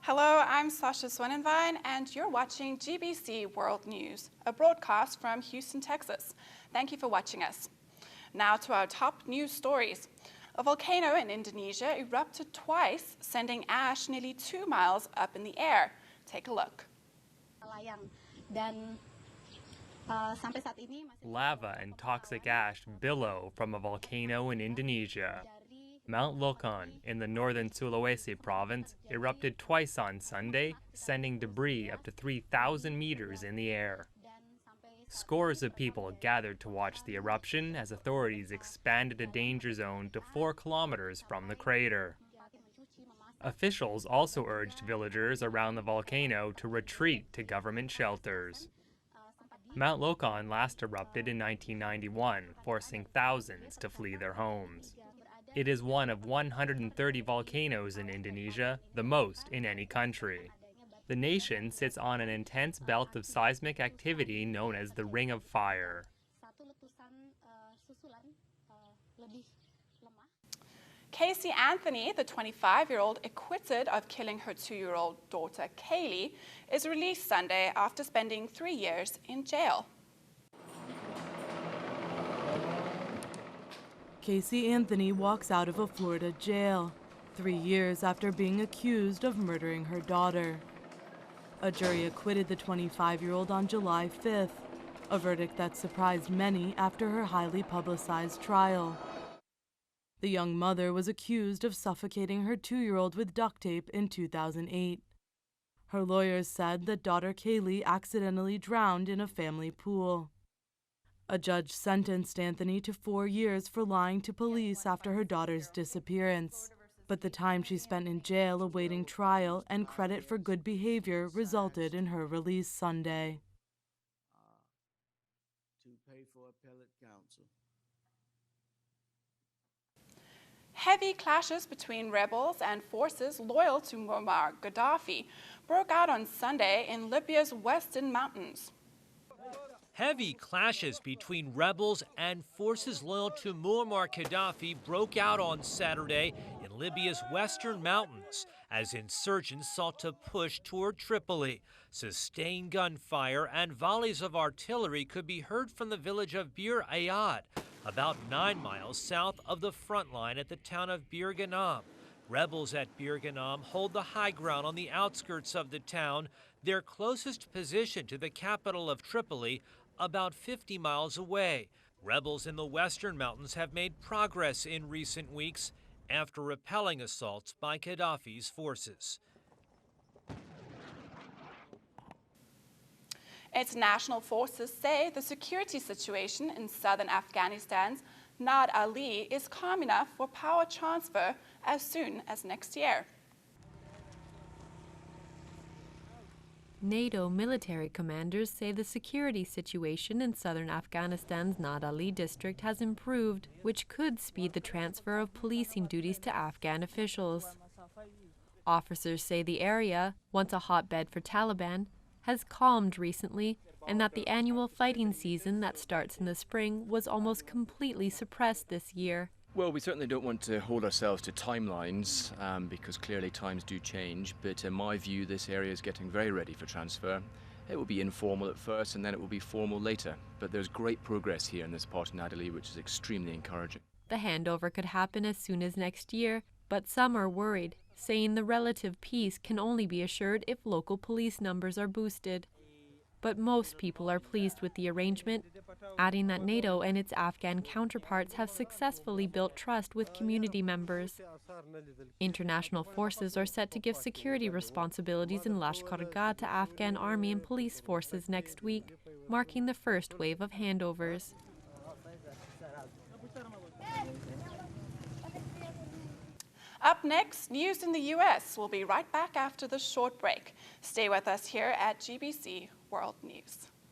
Hello, I'm Sasha Swenenvine, and you're watching GBC World News, a broadcast from Houston, Texas. Thank you for watching us. Now to our top news stories. A volcano in Indonesia erupted twice, sending ash nearly 2 miles up in the air. Take a look. Lava and toxic ash billow from a volcano in Indonesia. Mount Lokon in the northern Sulawesi province erupted twice on Sunday, sending debris up to 3,000 meters in the air. Scores of people gathered to watch the eruption as authorities expanded a danger zone to 4 kilometers from the crater. Officials also urged villagers around the volcano to retreat to government shelters. Mount Lokon last erupted in 1991, forcing thousands to flee their homes. It is one of 130 volcanoes in Indonesia, the most in any country. The nation sits on an intense belt of seismic activity known as the Ring of Fire. Casey Anthony, the 25-year-old acquitted of killing her 2-year-old daughter Kaylee, is released Sunday after spending 3 years in jail. Casey Anthony walks out of a Florida jail 3 years after being accused of murdering her daughter. A jury acquitted the 25-year-old on July 5th, a verdict that surprised many after her highly publicized trial. The young mother was accused of suffocating her 2-year-old with duct tape in 2008. Her lawyers said that daughter Kaylee accidentally drowned in a family pool. A judge sentenced Anthony to 4 years for lying to police after her daughter's disappearance. But the time she spent in jail awaiting trial and credit for good behavior resulted in her release Sunday. To pay for appellate counsel. Heavy clashes between rebels and forces loyal to Muammar Gaddafi broke out on Sunday in Libya's western mountains. Heavy clashes between rebels and forces loyal to Muammar Gaddafi broke out on Saturday in Libya's western mountains as insurgents sought to push toward Tripoli. Sustained gunfire and volleys of artillery could be heard from the village of Bir Ayad, about 9 miles south of the front line at the town of Bir Ghanam. Rebels at Bir Ghanam hold the high ground on the outskirts of the town, their closest position to the capital of Tripoli, about 50 miles away. Rebels in the western mountains have made progress in recent weeks after repelling assaults by Gaddafi's forces. International forces say the security situation in southern Afghanistan's Nad Ali is calm enough for power transfer as soon as next year. NATO military commanders say the security situation in southern Afghanistan's Nad Ali district has improved, which could speed the transfer of policing duties to Afghan officials. Officers say the area, once a hotbed for Taliban, has calmed recently, and that the annual fighting season that starts in the spring was almost completely suppressed this year. Well, we certainly don't want to hold ourselves to timelines because clearly times do change, but in my view this area is getting very ready for transfer. It will be informal at first and then it will be formal later, but there's great progress here in this part of Nad Ali, which is extremely encouraging. The handover could happen as soon as next year, but some are worried, saying the relative peace can only be assured if local police numbers are boosted. But most people are pleased with the arrangement, adding that NATO and its Afghan counterparts have successfully built trust with community members. International forces are set to give security responsibilities in Lashkar-Gah to Afghan army and police forces next week, marking the first wave of handovers. Up next, news in the U.S. We'll be right back after this short break. Stay with us here at GBC World News.